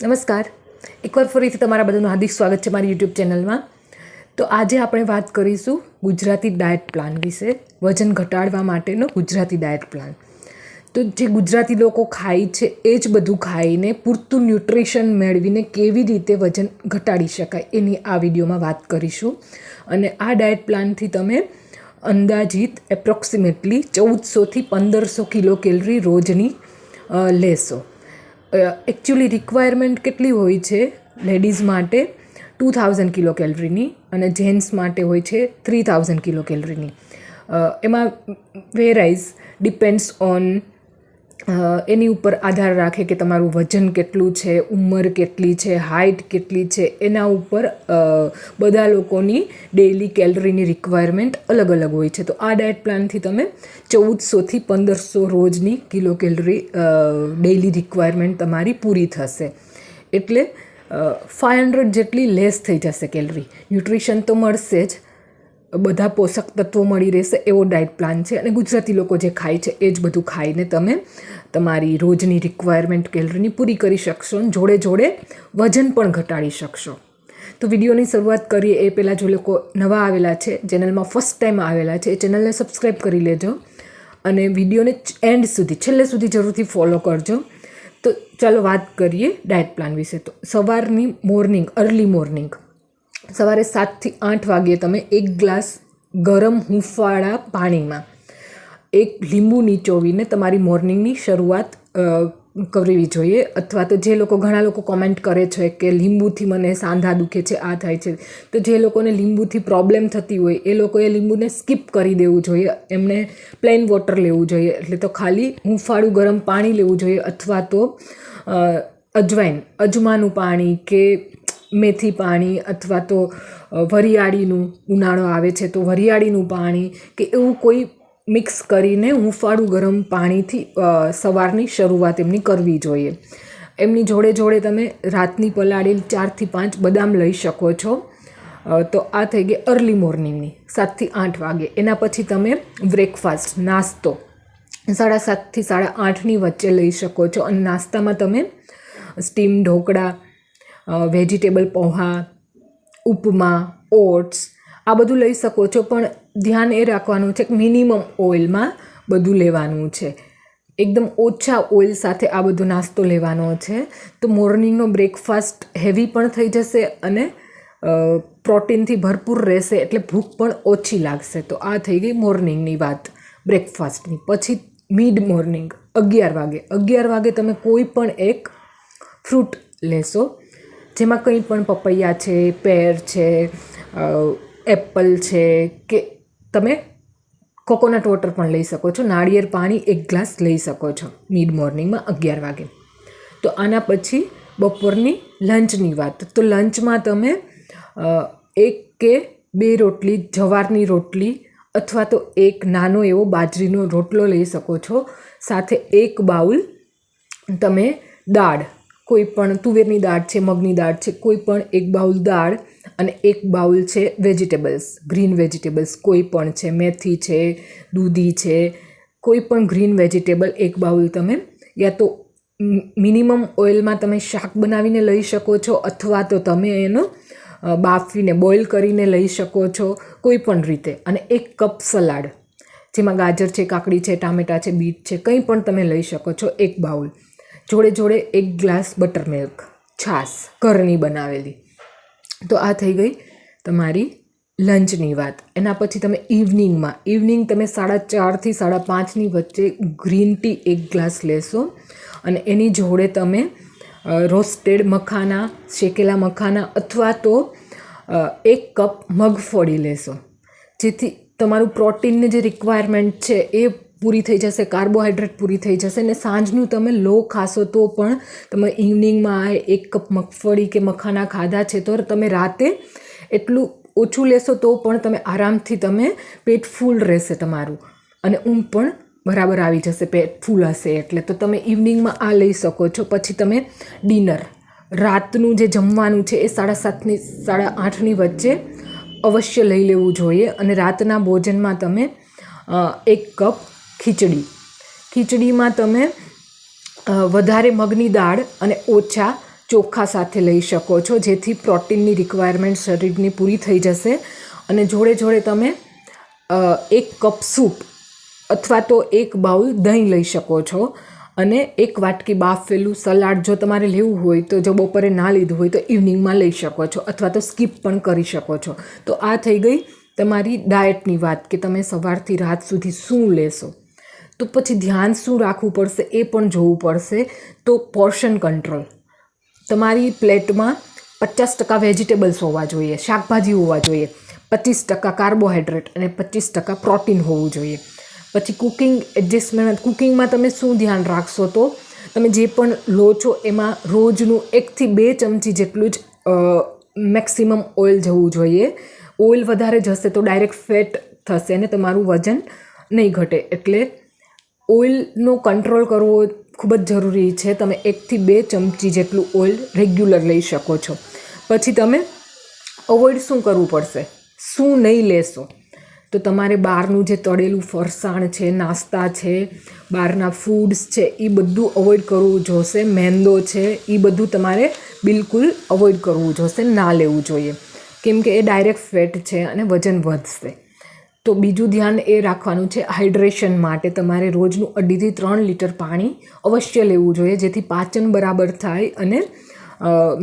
નમસ્કાર, એકવાર ફરીથી તમારા બધાનું હાર્દિક સ્વાગત છે મારી યુટ્યુબ ચેનલમાં. તો આજે આપણે વાત કરીશું ગુજરાતી ડાયટ પ્લાન વિશે, વજન ઘટાડવા માટેનો ગુજરાતી ડાયટ પ્લાન. તો જે ગુજરાતી લોકો ખાય છે એ જ બધું ખાઈને પૂરતું ન્યુટ્રિશન મેળવીને કેવી રીતે વજન ઘટાડી શકાય એની આ વિડીયોમાં વાત કરીશું. અને આ ડાયટ પ્લાનથી તમે અંદાજિત એપ્રોક્સિમેટલી 1400થી 1500 કિલો કેલરી રોજની લેશો. એકચ્યુઅલી રિક્વાયરમેન્ટ કેટલી હોય છે લેડીઝ માટે 2000 કિલો કેલરીની અને જેન્ટ્સ માટે હોય છે 3000 કિલો કેલરીની. એમાં વેરાઇઝ ડિપેન્ડ્સ ઓન એની ઉપર આધાર રાખે કે તમારું વજન કેટલું છે, ઉંમર કેટલી છે, હાઇટ કેટલી છે, એના ઉપર બધા લોકોની ડેઇલી કેલરીની રિક્વાયરમેન્ટ અલગ અલગ હોય છે. તો આ ડાયટ પ્લાનથી તમે 1400થી 1500 રોજની કિલો કેલરી ડેઇલી રિક્વાયરમેન્ટ તમારી પૂરી થશે. એટલે 500 જેટલી લેસ થઈ જશે કેલરી. ન્યુટ્રિશન તો મળશે જ, બધા પોષક તત્વો મળી રહેશે એવો ડાયટ પ્લાન છે. અને ગુજરાતી લોકો જે ખાય છે એ જ બધું ખાઈને તમે તમારી રોજની રિક્વાયરમેન્ટ કેલરીની પૂરી કરી શકશો અને જોડે જોડે વજન પણ ઘટાડી શકશો. તો વિડીયોની શરૂઆત કરીએ એ પહેલાં જો લોકો નવા આવેલા છે, ચેનલમાં ફર્સ્ટ ટાઈમ આવેલા છે, એ ચેનલને સબસ્ક્રાઈબ કરી લેજો અને વિડીયોને એન્ડ સુધી, છેલ્લે સુધી જરૂરથી ફોલો કરજો. તો ચાલો વાત કરીએ ડાયટ પ્લાન વિશે. તો સવારની અર્લી મોર્નિંગ સવારે 7થી 8 વાગ્યે તમે 1 ગ્લાસ ગરમ હૂંફવાળા પાણીમાં એક લીંબુ નીચોવીને તમારી મોર્નિંગની શરૂઆત કરવી જોઈએ. અથવા તો ઘણા લોકો કોમેન્ટ કરે છે કે લીંબુથી મને સાંધા દુખે છે, આ થાય છે, તો જે લોકોને લીંબુથી પ્રોબ્લેમ થતી હોય એ લોકોએ લીંબુને સ્કીપ કરી દેવું જોઈએ. એમને પ્લેન વોટર લેવું જોઈએ. એટલે તો ખાલી હૂંફાળું ગરમ પાણી લેવું જોઈએ. અથવા તો અજમાનું પાણી કે મેથી પાણી, અથવા તો વરિયાળીનું, ઉનાળો આવે છે તો વરિયાળીનું પાણી કે એવું કોઈ મિક્સ કરીને હૂંફાળું ગરમ પાણીથી સવારની શરૂઆત એમની કરવી જોઈએ. એમની જોડે જોડે તમે રાતની પલાળેલી 4થી 5 બદામ લઈ શકો છો. તો આ થઈ ગઈ અર્લી મોર્નિંગની 7થી 8 વાગે. એના પછી તમે બ્રેકફાસ્ટ, નાસ્તો 7:30થી 8:30ની વચ્ચે લઈ શકો છો. અને નાસ્તામાં તમે સ્ટીમ ઢોકળા, વેજીટેબલ પૌંહા, ઉપમા, ઓટ્સ આ બધું લઈ શકો છો. પણ ધ્યાન એ રાખવાનું છે કે મિનિમમ ઓઇલમાં બધું લેવાનું છે. એકદમ ઓછા ઓઇલ સાથે આ બધો નાસ્તો લેવાનો છે. તો મોર્નિંગનો બ્રેકફાસ્ટ હેવી પણ થઈ જશે અને પ્રોટીનથી ભરપૂર રહેશે, એટલે ભૂખ પણ ઓછી લાગશે. તો આ થઈ ગઈ મોર્નિંગની વાત બ્રેકફાસ્ટની. પછી મિડ મોર્નિંગ 11 વાગે તમે કોઈ પણ એક ફ્રૂટ લેશો, જેમાં કંઈ પણ પપૈયા છે, પેર છે, એપલ છે, કે તમે કોકોનટ વોટર પણ લઈ શકો છો. નાળિયેર પાણી 1 ગ્લાસ લઈ શકો છો મિડ મોર્નિંગમાં 11 વાગે. તો આના પછી બપોરની લંચની વાત. તો લંચમાં તમે 1 કે 2 રોટલી જવારની રોટલી અથવા તો એક નાનો એવો બાજરીનો રોટલો લઈ શકો છો. સાથે 1 બાઉલ તમે દાળ, કોઈ પણ તુવેરની દાળ છે, મગની દાળ છે, કોઈ પણ 1 બાઉલ દાળ અને 1 બાઉલ છે વેજીટેબલ્સ, ગ્રીન વેજીટેબલ્સ કોઈ પણ છે, મેથી છે, દૂધી છે, કોઈ પણ ગ્રીન વેજીટેબલ 1 બાઉલ તમે, યા તો મિનિમમ ઓઇલમાં તમે શાક બનાવીને લઈ શકો છો, અથવા તો તમે એનો બાફીને બોઇલ કરીને લઈ શકો છો, કોઈ પણ રીતે. અને 1 કપ સલાડ, જેમાં ગાજર છે, કાકડી છે, ટામેટાં છે, બીટ છે, કંઈ પણ તમે લઈ શકો છો 1 બાઉલ. જોડે જોડે 1 ગ્લાસ બટરમિલ્ક, છાશ ઘરની બનાવેલી. તો આ થઈ ગઈ તમારી લંચની વાત. એના પછી તમે ઇવનિંગ તમે 4:30થી 5:30ની વચ્ચે ગ્રીન ટી 1 ગ્લાસ લેશો. અને એની જોડે તમે રોસ્ટેડ મખાના, શેકેલા મખાના અથવા તો 1 કપ મગફળી લેશો, જેથી તમારું પ્રોટીનની જે રિક્વાયરમેન્ટ છે એ પૂરી થઈ જશે, કાર્બોહાઈડ્રેટ પૂરી થઈ જશે. અને સાંજનું તમે લો ખાશો તો પણ તમે ઇવનિંગમાં 1 કપ મગફળી કે મખાના ખાધા છે તો તમે રાતે એટલું ઓછું લેશો તો પણ તમે આરામથી તમે પેટ ફૂલ રહેશે તમારું, અને ઊંઘ પણ બરાબર આવી જશે પેટ ફૂલ હશે એટલે. તો તમે ઇવનિંગમાં આ લઈ શકો છો. પછી તમે ડિનર, રાતનું જે જમવાનું છે એ 7:30થી 8:30ની વચ્ચે અવશ્ય લઈ લેવું જોઈએ. અને રાતના ભોજનમાં તમે 1 કપ ખીચડીમાં તમે વધારે મગની દાળ અને ઓછા ચોખા સાથે લઈ શકો છો, જેથી પ્રોટીનની રિક્વાયરમેન્ટ શરીરની પૂરી થઈ જશે. અને જોડે જોડે તમે 1 કપ સૂપ અથવા તો 1 બાઉલ દહીં લઈ શકો છો, અને 1 વાટકી બાફેલું સલાડ જો તમારે લેવું હોય તો, જો બપોરે ના લીધું હોય તો ઇવનિંગમાં લઈ શકો છો, અથવા તો સ્કીપ પણ કરી શકો છો. તો આ થઈ ગઈ તમારી ડાયટની વાત, કે તમે સવારથી રાત સુધી શું લેશો. તો પછી ધ્યાન શું રાખવું પડશે એ પણ જોવું પડશે. તો પોર્શન કંટ્રોલ, તમારી પ્લેટમાં 50% વેજીટેબલ્સ હોવા જોઈએ, શાકભાજી હોવા જોઈએ, 25% કાર્બોહાઈડ્રેટ અને 25% પ્રોટીન હોવું જોઈએ. પછી કુકિંગ એડજસ્ટમેન્ટ, કુકિંગમાં તમે શું ધ્યાન રાખશો, તો તમે જે પણ લો છો એમાં રોજનું 1 થી 2 ચમચી જેટલું જ મેક્સિમમ ઓઇલ જવું જોઈએ. ઓઇલ વધારે જશે તો ડાયરેક્ટ ફેટ થશે અને તમારું વજન નહીં ઘટે. એટલે ઓઇલનો કંટ્રોલ કરવો ખૂબ જ જરૂરી છે. તમે 1 થી 2 ચમચી જેટલું ઓઇલ રેગ્યુલર લઈ શકો છો. પછી તમે અવોઇડ શું કરવું પડશે, શું નહીં લેશો, તો તમારે બહારનું જે તળેલું ફરસાણ છે, નાસ્તા છે, બહારના ફૂડ્સ છે, એ બધું અવોઇડ કરવું જોશે. મેંદો છે એ બધું તમારે બિલકુલ અવોઇડ કરવું જોશે, ના લેવું જોઈએ, કેમ કે એ ડાયરેક્ટ ફેટ છે અને વજન વધશે. તો બીજું ધ્યાન એ રાખવાનું છે, હાઇડ્રેશન માટે તમારે રોજનું 2.5 થી 3 લીટર પાણી અવશ્ય લેવું જોઈએ, જેથી પાચન બરાબર થાય અને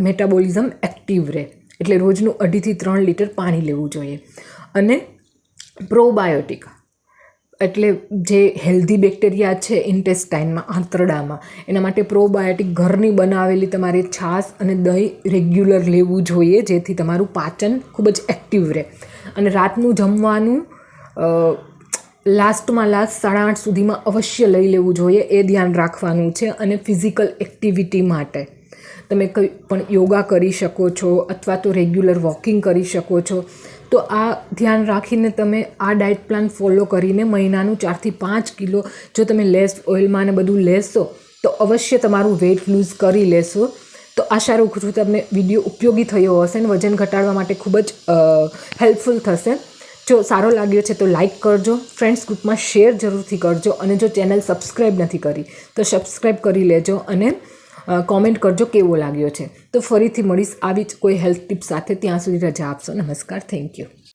મેટાબોલિઝમ એક્ટિવ રહે. એટલે રોજનું 2.5 થી 3 લીટર પાણી લેવું જોઈએ. અને પ્રોબાયોટિક એટલે જે હેલ્ધી બેક્ટેરિયા છે ઇન્ટેસ્ટાઇનમાં, આંતરડામાં, એના માટે પ્રોબાયોટિક ઘરની બનાવેલી તમારે છાશ અને દહીં રેગ્યુલર લેવું જોઈએ, જેથી તમારું પાચન ખૂબ જ એક્ટિવ રહે. અને રાતનું જમવાનું લાસ્ટમાં 8:30 સુધીમાં અવશ્ય લઈ લેવું જોઈએ, એ ધ્યાન રાખવાનું છે. અને ફિઝિકલ એક્ટિવિટી માટે તમે કંઈ પણ યોગા કરી શકો છો, અથવા તો રેગ્યુલર વોકિંગ કરી શકો છો. તો આ ધ્યાન રાખીને તમે આ ડાયટ પ્લાન ફોલો કરીને મહિનાનું 4 થી 5 કિલો જો તમે લેસ ઓઇલમાં ને બધું લેશો તો અવશ્ય તમારું વેઇટ લૂઝ કરી લેશો. તો આશા રાખું છું તમને વિડીયો ઉપયોગી થયો હશે અને વજન ઘટાડવા માટે ખૂબ જ હેલ્પફુલ થશે. જો સારો લાગ્યો છે તો લાઇક કરજો, ફ્રેન્ડ્સ ગ્રુપમાં શેર જરૂરથી કરજો, અને જો ચેનલ સબસ્ક્રાઈબ નથી કરી તો સબસ્ક્રાઈબ કરી લેજો, અને કોમેન્ટ કરજો કેવો લાગ્યો છે. તો ફરીથી મળીશ આવી જ કોઈ હેલ્થ ટિપ્સ સાથે. ત્યાં સુધી રજા આપશો. નમસ્કાર. Thank you.